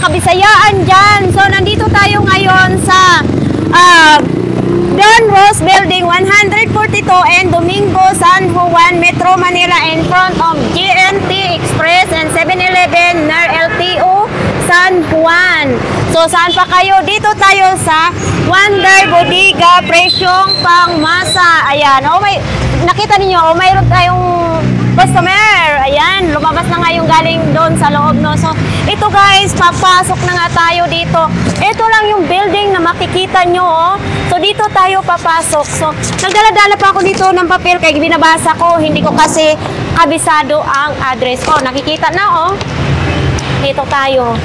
kabisayaan dyan. So, nandito tayo ngayon sa Don Rose Building 142 and Domingo San Juan, Metro Manila, in front of GNT Express and 7-Eleven near LTO San Juan. So, saan pa kayo? Dito tayo sa Wonder Bodega, presyong pangmasa. Ayan. Oh, nakita niyo, oh, mayroon tayong customer. Ayan, lumabas na nga yung galing doon sa loob, no? So, ito guys, papasok na nga tayo dito. Ito lang yung building na makikita nyo, oh. So, dito tayo papasok. So, nagdala-dala pa ako dito ng papel kaya binabasa ko. Hindi ko kasi kabisado ang address ko. Nakikita na, oh. Dito tayo.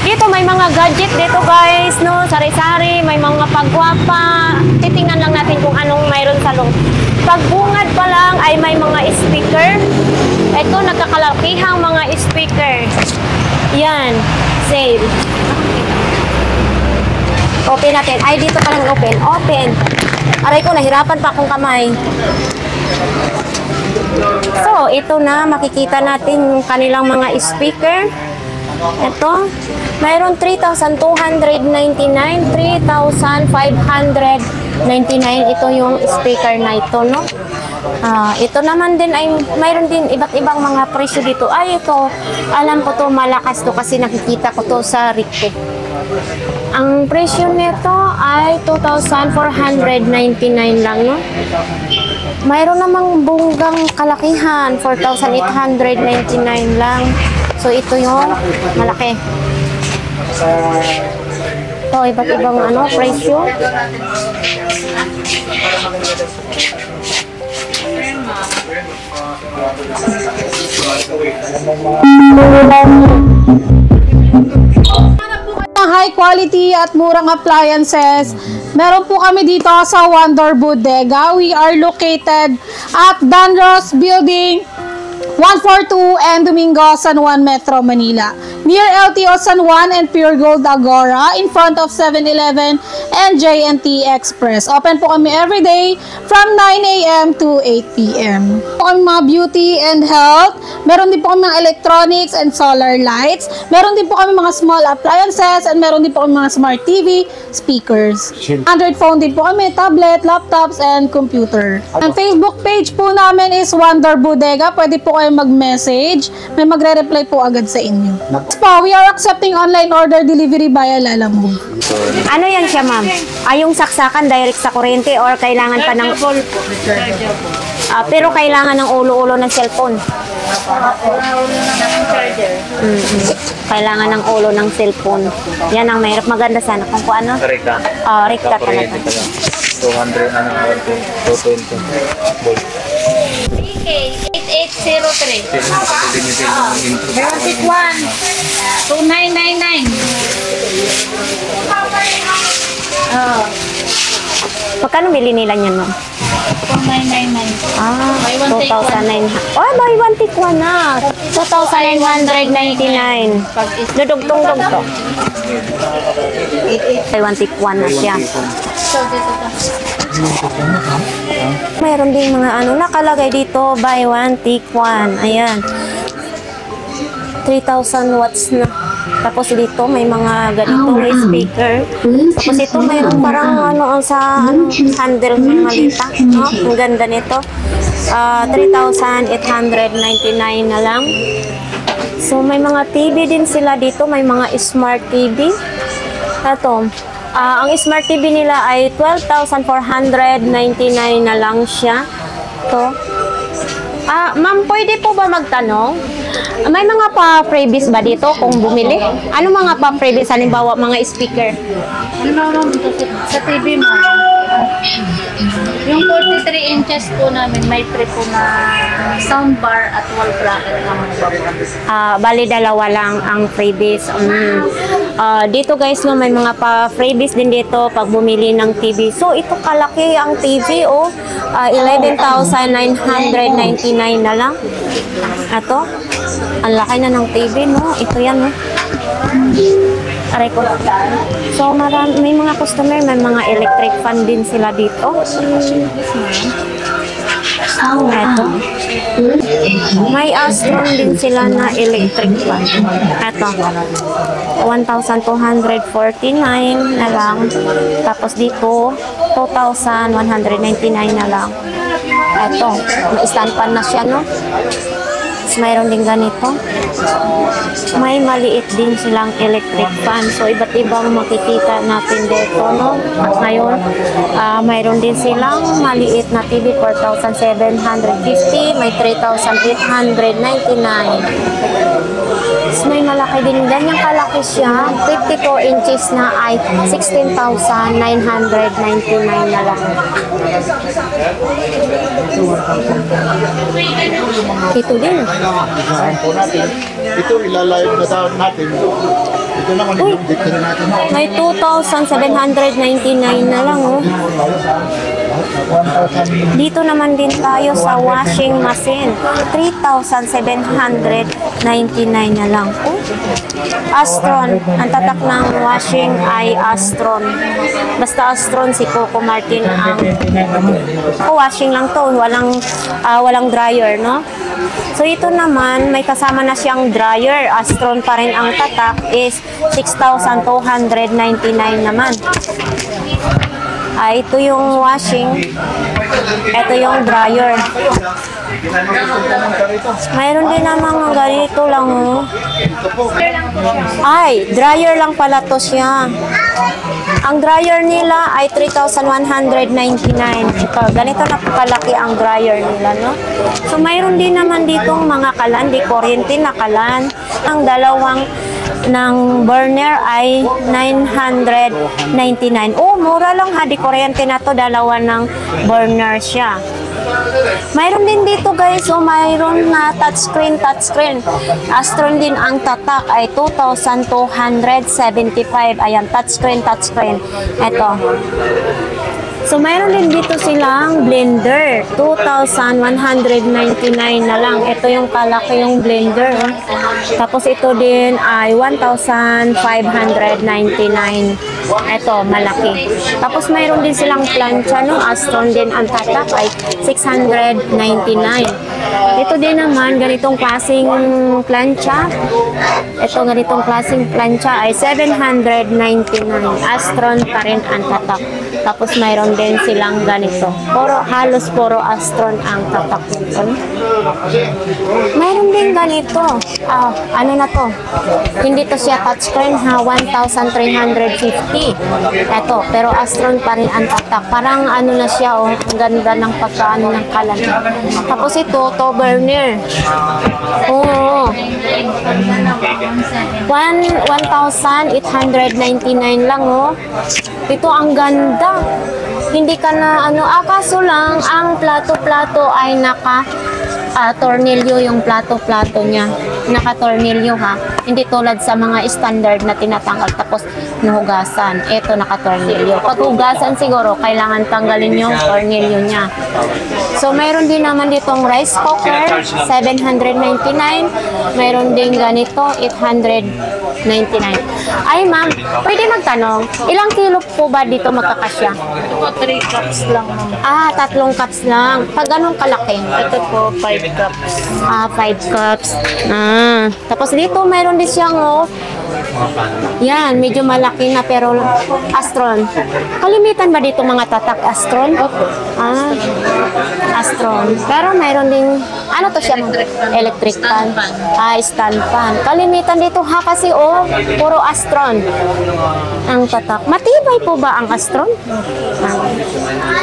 Dito may mga gadget dito guys, no? Sari-sari, may mga pagwapa. Titingnan lang natin kung anong mayroon sa loob. Pagbungad pa lang ay may mga speaker. Ito, nagkakalakihang mga speaker. Yan, sale. Open natin. Ay, dito pa lang open. Open. Aray ko, nahirapan pa akong kamay. So, ito na, makikita natin yung kanilang mga speaker. Ito, mayroon 3,299, 3,599. Ito yung speaker na ito, no? Ito naman din ay mayroon din iba't ibang mga presyo dito. Ay, ito, alam ko to, malakas to kasi nakikita ko to sa Rico. Ang presyo nito ay 2,499 lang, no? Mayroon namang bunggang kalakihan, 4,899 lang. So, ito yung malaki. Ito, iba't ibang ano, presyo. High quality at murang appliances. Meron po kami dito sa Wonder Bodega. We are located at Don Rose Building 142 and Domingo San Juan, Metro Manila, near LTO San Juan and Pure Gold Agora, in front of 7-Eleven and JNT Express. Open po kami every day from 9 a.m. to 8 p.m. Po kami mga beauty and health. Meron din po kami mga electronics and solar lights. Meron din po kami mga small appliances and meron din po kami mga smart TV, speakers. Android phone din po kami, tablet, laptops, and computer. Ang Facebook page po namin is Wonder Bodega. Pwede po kayo mag-message. May magre-reply po agad sa inyo. We are accepting online order delivery via Lalamove. Ano yan siya, ma'am? Yung saksakan direct sa kuryente or kailangan pa ng... pero kailangan ng ulo-ulo ng cellphone. Kailangan ng ulo ng cellphone. Yan ang mahirap. Maganda sana kung ano. Rekta. Rekta talaga. 200 ano, 220 volt. PK8803. Basic 1, 2999. Magkano bili nila niyan, ma'am? 2999. 2,900. Oh, buy one take one na. 2,999. Dudugtong-dugtong. Buy one take one na siya. Mayroon din mga ano nakalagay dito, buy one take one. Ayan. 3,000 watts na. Tapos dito may mga ganito, may speaker. Tapos ito mayroon parang ano sa ano handle ng malita, no? Ang ganda nito. 3,899 na lang. So may mga TV din sila dito, may mga smart TV. Ito, ang smart TV nila ay 12,499 na lang siya. Ito. Ma'am, pwede po ba magtanong? May mga pa-freebies ba dito kung bumili? Ano mga pa-freebies? Halimbawa, mga speaker? Ano sa TV mo? Yung 43 inches po namin, may pre po na soundbar at wall bracket naman po. Bali, dalawa lang ang freebies. Dito guys, no, may mga pa-freebies din dito pag bumili ng TV. So, ito kalaki ang TV, oh. 11,999 na lang. Ito. Ang laki na ng TV, no? Ito yan, no? Aray ko. So, may mga customer, may mga electric fan din sila dito. Ito. May Astron din sila na electric fan. Ito. 1,249 na lang. Tapos dito, 2,199 na lang. Ito. May stand fan na siya, no? Tapos mayroon din ganito. May maliit din silang electric fan. So, iba't ibang makikita natin dito, no? At ngayon, mayroon din silang maliit na TV, 4,750. May 3,899. Tapos may malaki din. Ganyang kalaki siya. 52 inches na ay 16,999 na lang. Ito din. Ito ilalive na daw natin. Ito naman yung dito natin. May 2,799 na lang, oh. Dito naman din tayo sa washing machine. 3,799 na lang. Oh. Astron. Ang tatak ng washing ay Astron. Basta Astron, si Coco Martin ang washing lang to. Walang dryer, no? So, ito naman, may kasama na siyang dryer. Astron pa rin ang tatak is 6,299 naman. Ito yung washing. Ito yung dryer. Mayroon din naman ganito lang. Oh. Ay, dryer lang pala to siya. Ang dryer nila ay 3,199. Ito, ganito na kalaki ang dryer nila, no? So, mayroon din naman ditong mga kalan, di kuryente na kalan. Ang dalawang ng burner ay 999. Oh, mura lang ha, di kuryente na to, dalawa ng burner siya. Mayroon din dito guys, so mayroon na touchscreen. Astron din ang tatak ay 2,275. Ayan, touchscreen. Ito. So, mayroon din dito silang blender. 2,199 na lang. Ito yung kalaki yung blender. Oh. Tapos, ito din ay 1,599. Ito, malaki. Tapos, mayroon din silang plancha. No? Astron din ang tatak ay 699. Ito din naman, ganitong klaseng plancha. Ito, ganitong klaseng plancha ay 799. Astron pa rin ang tatak. Tapos, mayroon din silang ganito. Halos puro Astron ang tatak nito. Mayroon din ganito. Ano na to? Hindi to siya touchscreen ha. 1,350. Ito. Pero Astron pa rin ang tatak. Parang ano na siya. Oh, ang ganda ng pagkaano ng kalan. Tapos ito, to burner. Oo. 1,899 lang oh. Ito ang ganda. Hindi ka na kaso lang ang plato-plato ay tornilyo yung plato-plato niya. Naka-tornilyo ha. Hindi tulad sa mga standard na tinatanggal tapos nahugasan. Ito naka-tornilyo. Pag hugasan siguro, kailangan tanggalin yung tornilyo niya. So, mayroon din naman ditong rice cooker, 799. Mayroon din ganito, 899. Ay, ma'am, pwede magtanong, ilang kilo po ba dito magkakasya? Ito po, 3 cups lang. 3 cups lang. Pag ganun kalaki? Ito po, 5 cups. 5 cups. Tapos dito, mayroon din siyang, yan, medyo malaki na pero Astron. Kalimitan ba dito mga tatak Astron? Opo. Astron. Pero mayroon ding, ano to siya? Electric fan. Stand fan. Kalimitan dito ha kasi puro Astron ang tatak. Matibay po ba ang Astron?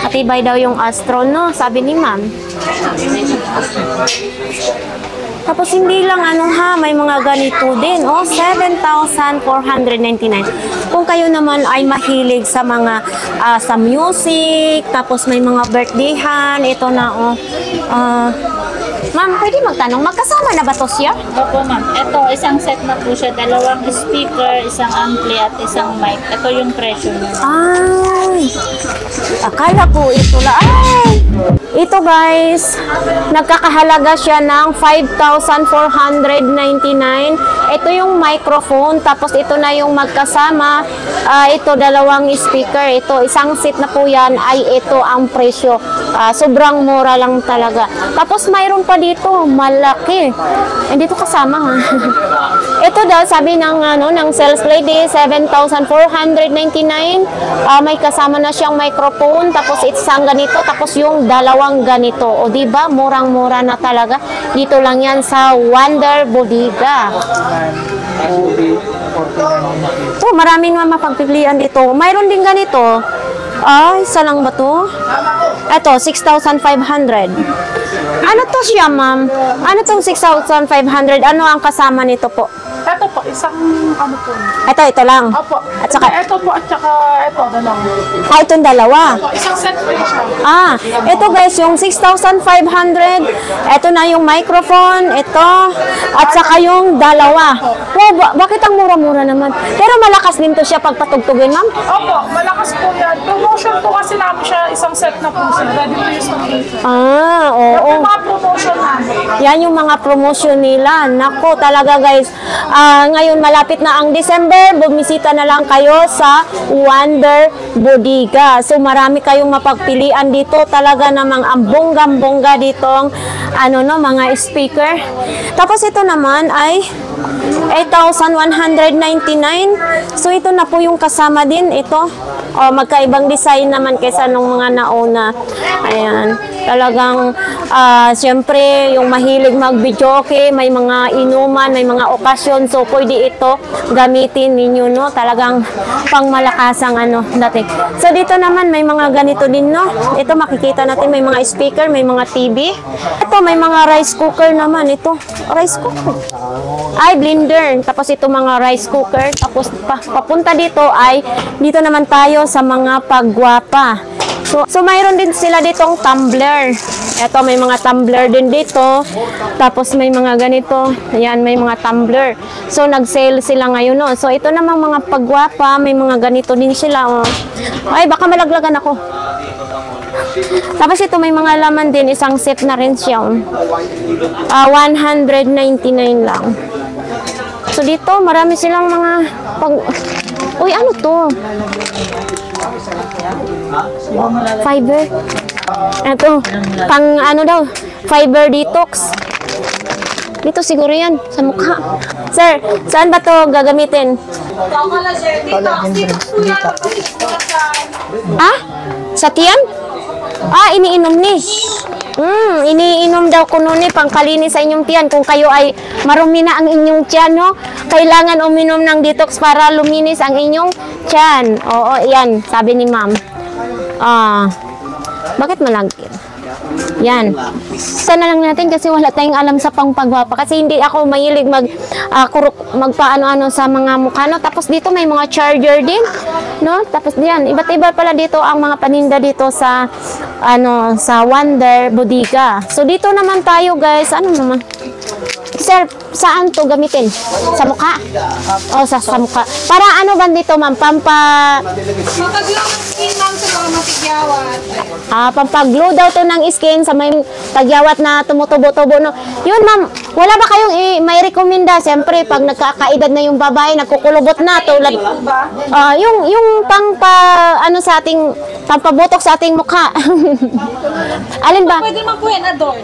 Matibay daw yung Astron, no? Sabi ni ma'am. Tapos hindi lang may mga ganito din. 7,499. Kung kayo naman ay mahilig sa mga sa music, tapos may mga birthdayhan, ito na ma'am, pwede magtanong, magkasama na ba to siya? Opo, ma'am. Ito, isang set na po siya. 2 speaker, isang ampli at isang mic. Ito yung presyo niya. Ay, akala ko ito lang. Ay, ito guys, nagkakahalaga siya ng 5,499. Ito yung microphone, tapos ito na yung magkasama. Ito, 2 speaker. Ito, isang set na po yan ay ito ang presyo. Sobrang mura lang talaga. Tapos mayroon pa dito, malaki. Hindi to kasama ha. Ito daw sabi ng sales lady, 7,499. May kasama na siyang microphone, tapos isang ganito, tapos yung dalawang ganito. O di ba, murang-mura na talaga. Dito lang yan sa Wonder Bodega. Maraming mga mapagpipilian dito. Mayroon din ganito. Isa lang ba to? Ito, 6,500. Ano to siya, ma'am? Ano tong 6,500? Ano ang kasama nito po? Ito po, isang ano po. Ito lang. Opo. At saka, Ito po at saka ito, dalawa. Itong dalawa. Isang set po siya. Ito guys, yung 6,500. Ito na yung microphone. Ito. At saka yung dalawa. Bakit ang mura-mura naman? Pero malakas din to siya pag patugtugin, ma'am? Opo, malakas po yan. Promotion po kasi namin siya, isang set na po siya. Ready to use na po. Oo. Yung mga promotion namin. Yan yung mga promotion nila. Nako, talaga guys. Ngayon malapit na ang December, bumisita na lang kayo sa Wonder Bodega. So marami kayong mapagpilian dito. Talaga namang ang bonggang-bongga ditong mga speaker. Tapos ito naman ay 8,199. So ito na po yung kasama din ito. Magkaibang design naman kaysa nung mga nauna. Ayan. Talagang siyempre yung mahilig mag-video, okay, may mga inuman, may mga okasyon, so pwede ito gamitin ninyo, no? Talagang pangmalakasang natin. So dito naman may mga ganito din, no? Ito makikita natin may mga speaker, may mga TV. Ito may mga rice cooker naman. Ito, rice cooker. Blender. Tapos ito mga rice cooker. Tapos papunta dito dito naman tayo sa mga paggwapa. So mayroon din sila ditong tumbler. Ito may mga tumbler din dito. Tapos may mga ganito. Ayan, may mga tumbler. So nag-sale sila ngayon, no. So ito namang mga paggwapa, may mga ganito din sila. Baka malaglagan ako. Tapos ito may mga laman din, isang set na rin siya. 199 lang. So dito marami silang mga ano to? Fiber. Ito, fiber detox. Dito siguro yan, sa mukha. Sir, saan ba to gagamitin? Sa tiyan? Iniinom ni. Iniinom daw kuno ni pangkalinis sa inyong tiyan. Kung kayo ay marumi na ang inyong tiyan, no? Kailangan uminom ng detox para luminis ang inyong tiyan. Oo, yan, sabi ni ma'am. Bakit malagkit? Yan. Sana lang natin kasi wala tayong alam sa pangpagwapa. Kasi hindi ako mahilig magpaano-ano sa mga mukha, no? Tapos dito may mga charger din, no? Tapos diyan, iba't iba pala dito ang mga paninda dito sa sa Wonder Bodega. So dito naman tayo, guys. Ano naman? Sir, saan to gamitin? Sa mukha? Sa mukha. Para ano ba dito, ma'am? Pampag-glow ng skin, ma'am, sa mga matigyawat. Pampag-glow daw to ng skin sa may tagyawat na tumutubo-tubo, no? Yun, ma'am, wala ba kayong may rekomenda? Siyempre, pag nagkakaedad na yung babae, nagkukulubot na, tulad, yung sa ating, pampabotok sa ating mukha. Alin ba? Pwede man po yan, adorn.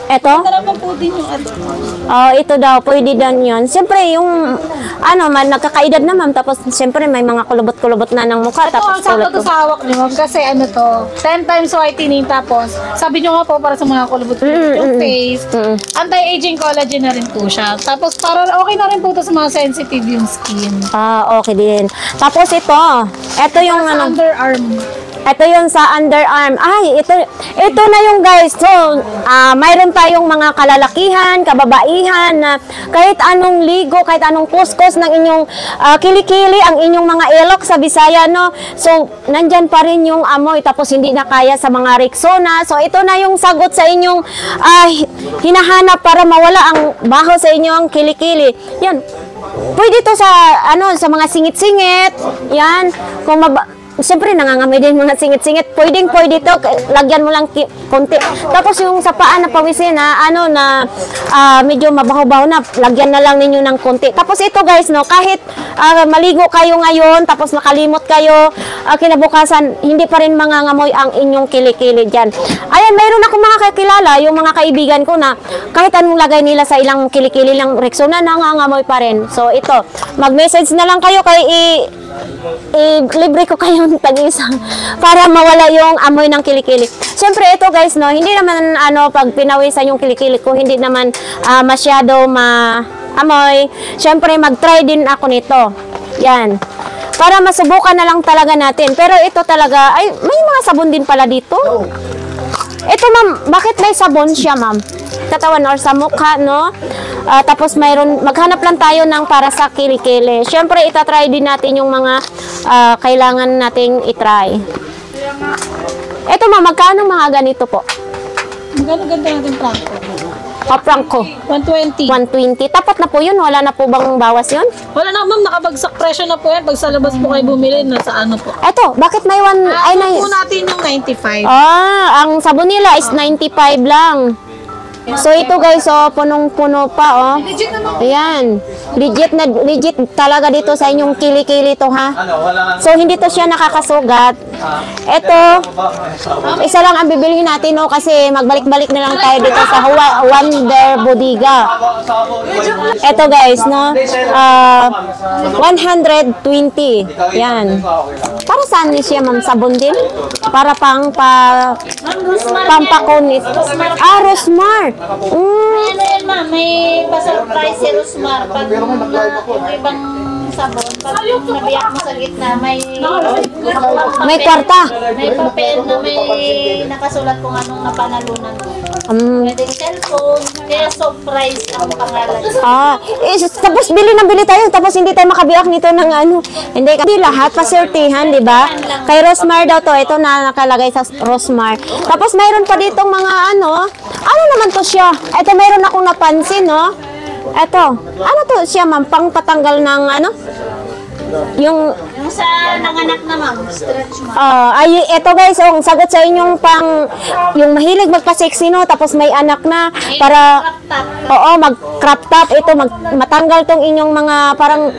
Eto? Tarapan po din yung adorn. Ito daw, pwede din yun. Siyempre, yung, nagkakaedad na, ma'am, tapos, siyempre, may mga kulubot-kulubot na ng mukha. Ito, ang sakto to sa hawak niyo, kasi 10 times whitening, tapos, sabi niyo nga po, para sa mga kulubot-kulubot yung face, anti-aging collagen na rin po siya. Tapos, para okay na rin po to sa mga sensitive yung skin. Okay din. Tapos, ito yung, underarm. Ito yung sa underarm. Ito na yung guys. So, mayroon tayong mga kalalakihan, kababaihan na kahit anong ligo, kahit anong kuskus ng inyong kilikili, ang inyong mga ilok sa Bisaya, no? So, nandyan pa rin yung amoy, tapos hindi na kaya sa mga Rexona. So, ito na yung sagot sa inyong hinahanap para mawala ang baho sa inyong kilikili. Yan. Pwede to sa, sa mga singit-singit. Yan. Siyempre, nangangamoy din mga singit-singit. Pwede to, lagyan mo lang konti. Tapos yung sa paa na pawisin na, medyo mabaho-baho na, lagyan na lang ninyo ng konti. Tapos ito guys, no, kahit maligo kayo ngayon, tapos makalimot kayo, kinabukasan, hindi pa rin mangangamoy ang inyong kilikili dyan. Ayan, mayroon ako mga kakilala, yung mga kaibigan ko na, kahit anong lagay nila sa ilang kilikili ng Rexona, nangangamoy pa rin. So ito, mag-message na lang kayo kay libre ko kayong tag-isa para mawala yung amoy ng kilikili. Siyempre ito guys, no, hindi naman pag pinawisan yung kilikili ko, hindi naman masyado amoy. Siyempre mag-try din ako nito. Yan. Para masubukan na lang talaga natin. Pero ito talaga, ay may mga sabon din pala dito. Ito ma'am, bakit may sabon siya ma'am? Katawan or sa mukha, no? Tapos maghanap lang tayo ng para sa kilikili. Siyempre, itatry din natin yung mga kailangan nating itry. Ito ma'am, magkano mga ganito po? Magkano ganda natin Franco? Franco. 120. 120. Tapat na po yun? Wala na po bang bawas yun? Wala na ma'am, nakabagsak presyo na po yan. Pag sa labas po kayo bumili, nasa ano po. Ito, bakit may Po natin yung 95. ang sabon nila is 95 lang. So ito guys, punong-puno pa, Ayan. Legit talaga dito sa inyong kilikili to, ha. So hindi to siya nakakasugat. Ito, isa lang ang bibilihin natin, kasi magbalik-balik na lang tayo dito sa Wonder Bodega. Ito guys, no. 120. Yan. Para saan niya siya, ma'am? Sabon din? Para pampakunit. Rosmar. May ano yan ma'am, may pa-surprise si Rosmar. Pag yung ibang sabon, pag nabiyak mo sa gitna, may kwarta. May papel na may nakasulat kung anong napanalunan mo. Pwedeng cellphone, kaya surprise ang pangalan. Tapos bili tayo, tapos hindi tayo makabiyak nito ng Hindi lahat, pasertihan, di ba? Kay Rosmar daw to, ito na nakalagay sa Rosmar. Tapos mayroon pa ditong mga ano naman to siya? Ito mayroon akong napansin, no? Ito, ano to siya, ma'am? Pang patanggal ng yung sa nanganak na ma'am, stretch ma'am. Ito guys, sagot sa inyong yung mahilig magpa-sexy, no? Tapos may anak na, para, mag-crop top. Ito, matanggal tong inyong mga parang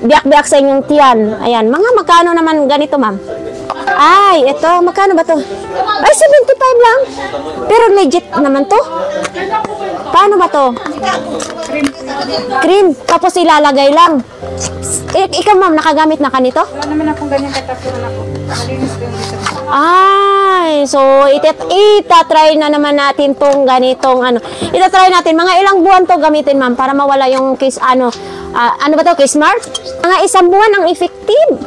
biyak-biyak sa inyong tiyan. Ayan, mga magkano naman ganito, ma'am? Ito, magkano ba to? 75 lang. Pero legit naman to. Paano ba to? Cream. Tapos ilalagay lang. Ikaw ma'am, nakagamit na ka nito? Wala naman akong ganyan katapunan ako. Malinis ko yung dito. So itatry na naman natin tong ganitong Itatry natin. Mga ilang buwan to gamitin ma'am para mawala yung case ano ba to? Case mark? Mga 1 buwan ang effective.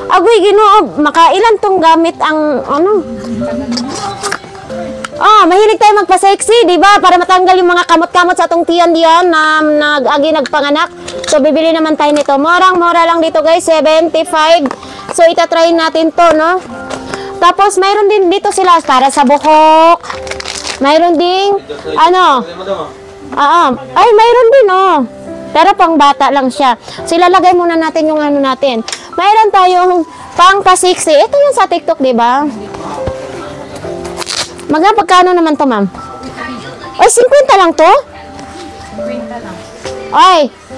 Agoy, Ginoo, makailan tong gamit ang mahilig tayo magpa-sexy, di ba? Para matanggal yung mga kamot-kamot sa atong tiyan diyan na nagpanganak. So bibili naman tayo nito. Murang-mura lang dito, guys, 75. So itatry natin to, no? Tapos mayroon din dito sila para sa buhok. Mayroon ding mayroon din, pero pang bata lang siya. So ilalagay muna natin yung natin. Mayroon tayong pang pa-sexy. Ito yung sa TikTok, di ba? Magkano naman to, ma'am? 50 lang to? 50 lang.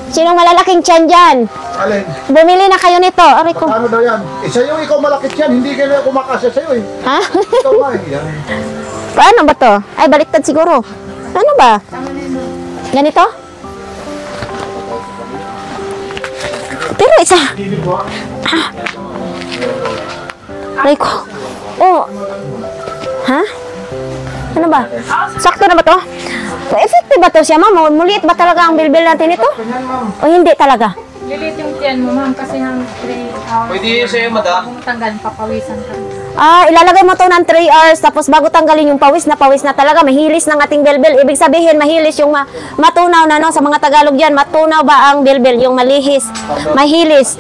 Sinong malalaking tiyan dyan? Alin? Bumili na kayo nito. Aray ko. Ano daw yan? Sa'yo ikaw malakit yan. Hindi ka na kumakasya sa'yo Ha? Ikaw ba yan? Paano ba to? Baliktad siguro. Ano ba? Ganito? Pero isa. Aray ko. Ha? Ano ba? Sakto na ba to? Effective ba to siya, ma'am? Muliit ba talaga ang bilbil natin ito? O hindi talaga? Lilit yung tiyan mo, ma'am, kasi hang 3 hours. Pwede sa'yo, madam. Kung tanggal, papawisan ka. Ilalagay mo to ng 3 hours, tapos bago tanggalin yung pawis na talaga, mahilis ng ating bilbil. Ibig sabihin, mahilis yung matunaw na, no? Sa mga Tagalog yan, matunaw ba ang bilbil? Yung malihis, mahilis.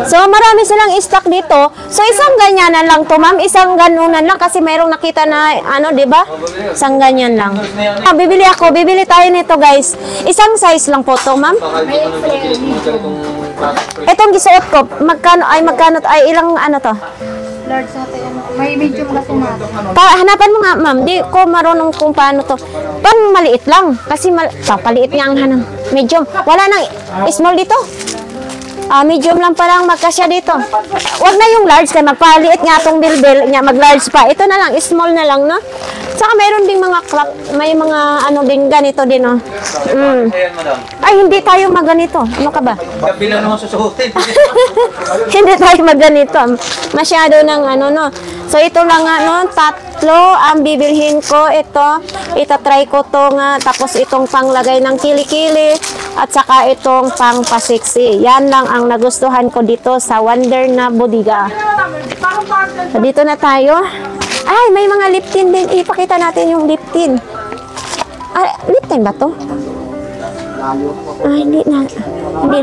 So, marami silang stock dito. So, isang ganyanan lang to, ma'am. Isang ganunan lang, kasi mayroong nakita na, di ba? Isang ganyan lang. Bibili tayo nito, guys. Isang size lang po to, ma'am. Itong gisuot ko, magkano, ilang to? Large natin. May medium kasi ma'am. Hanapan mo nga, ma'am. Di ko marunong kung paano to. Pang maliit lang. Kasi paliit nga ang hanang. Medium. Wala nang small dito. Medium lang parang magkasya dito. Wag na yung large kaya magpaliit nga itong bilbil niya, mag-large pa. Ito na lang, small na lang, no? Saka mayroon ding mga clock, may mga ano din ganito din, no? Ay, hindi tayo maganito. Ano ka ba? Kabilang naman susuhutin. Hindi tayo maganito. Masyado ng ano, no? So, ito lang nga, no? Tatlo ang bibilhin ko. Ito, itatry ko to nga. Tapos, itong panglagay ng kilikili. At saka itong pang pasiksi. Yan lang ang nagustuhan ko dito sa Wonder na Bodega. So, dito na tayo. Ay, may mga lip tint din. Ipakita natin yung lip tint. Lip tint ba to? Ay, hindi na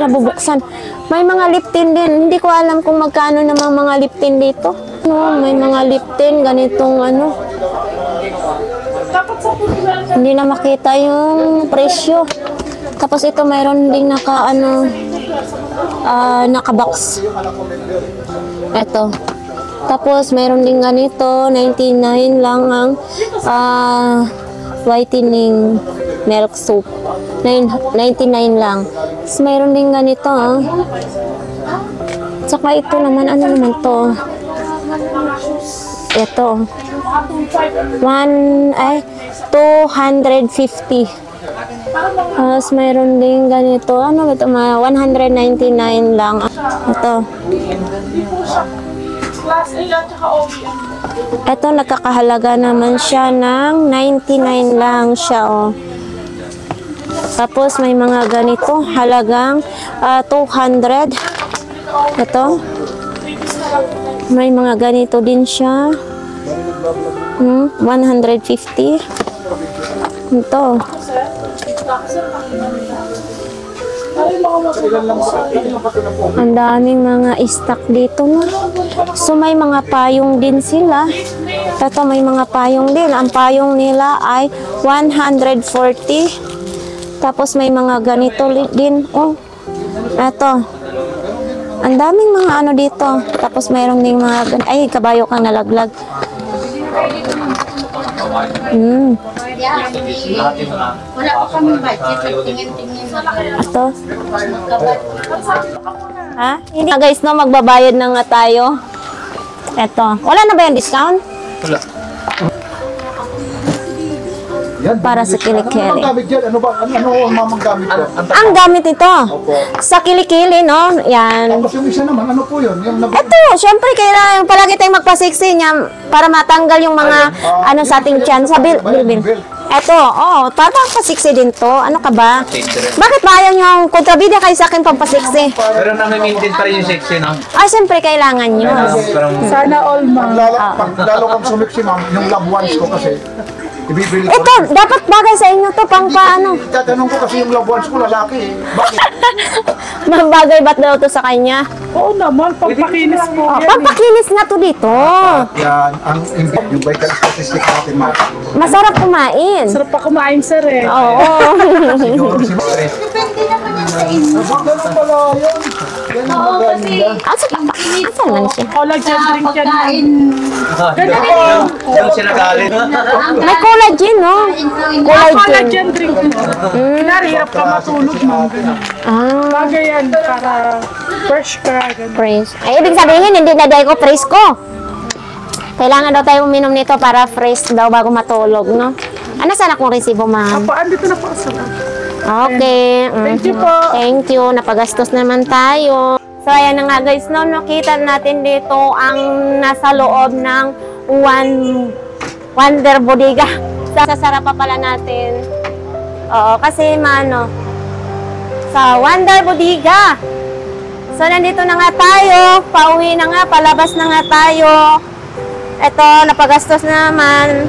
bubuksan. May mga lip tint din. Hindi ko alam kung magkano namang mga lip tint dito. No, may mga lip tint, ganitong ano. Hindi na makita yung presyo. Tapos ito mayroon ding naka-box. Ito. Tapos mayroon ding ganito, 99 lang ang whitening milk soap. 99 lang. Tapos mayroon ding ganito, Tsaka ito naman, ano naman to? Ito. 250. Tapos mayroon din ganito. Ano ito? 199 lang. Ito. Ito nakakahalaga naman siya ng 99 lang siya, oh. Tapos may mga ganito, halagang 200. Ito. May mga ganito din siya. 150. Ito. Ang daming mga stock dito, no? So may mga payong din sila. Ito may mga payong din. Ang payong nila ay 140. Tapos may mga ganito din. Oh. Ito. Ang daming mga ano dito. Tapos mayroong ding mga ay, kabayo kang nalaglag. Wala pa kami budget. Tingin-tingin na lang. Ito. Ha? Hindi na guys, no, magbabayad na nga tayo. Ito. Wala na ba yung discount? Wala. Yan, Para sa kilikili. Ano ang gamit dyan? Ano ang mamang gamit ko? Ang gamit ito. Sa kilikili, no? Yan. Tapos yung isa naman, ano po yun? Yung Ito, syempre, kailangan palagi tayong magpasiksi niya para matanggal yung mga ano sa ating tiyan. Sa bilbil. Ito, para pasiksi din to. Ano ka ba? Bakit ba ayaw nyo kontrabida kayo sa akin pampasiksi? Pero nami-maintain pa rin yung sexy, no? Ay, syempre, kailangan nyo. Sana all, ma'am. Lalo kang sumiksi, ma'am, yung loved ones ko kasi. Ibibili ko. Ito, dapat bagay sa inyo to, pang paano? Tatanong ko kasi yung loved ones ko, lalaki. Bakit? Mabagay ba't daw to sa kanya? Oo naman, pagpakinis po. Pagpakinis nga to dito. Yan, yung vital statistic natin, ma'am. Masarap kumain. Sarap pa kumain, sir, eh. Oo. Depende naman yan sa inyo. Ganun pala yun. Yan ang maganda. Asan man siya? Collagen drink yan. Doon siya nagalit. May collagen, no? Collagen. Collagen drink. Hinarihirap ka matulog, ma'am. Bagay yan, para fresh ka. Fresh. Ay, ibig sabihin, hindi na dahil ko fresh ko. Kailangan daw tayo uminom nito para fresh daw bago matulog, no? Ano sana kung resibo, ma'am? Andito na po sa Okay. Thank you po. Thank you. Napagastos naman tayo. So, ayan na nga guys, no? Nakita natin dito ang nasa loob ng Wonder Bodega. Sasara pa pala natin. Oo, kasi sa Wonder Bodega. So, nandito na nga tayo. Pauwi na nga. Palabas na nga tayo. Ito, napagastos naman.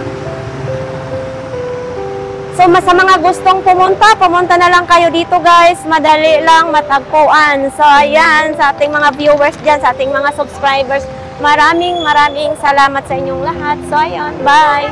So, sa mga gustong pumunta na lang kayo dito guys. Madali lang matagpuan. So, ayan, sa ating mga viewers dyan, sa ating mga subscribers, maraming salamat sa inyong lahat. So, ayan, bye!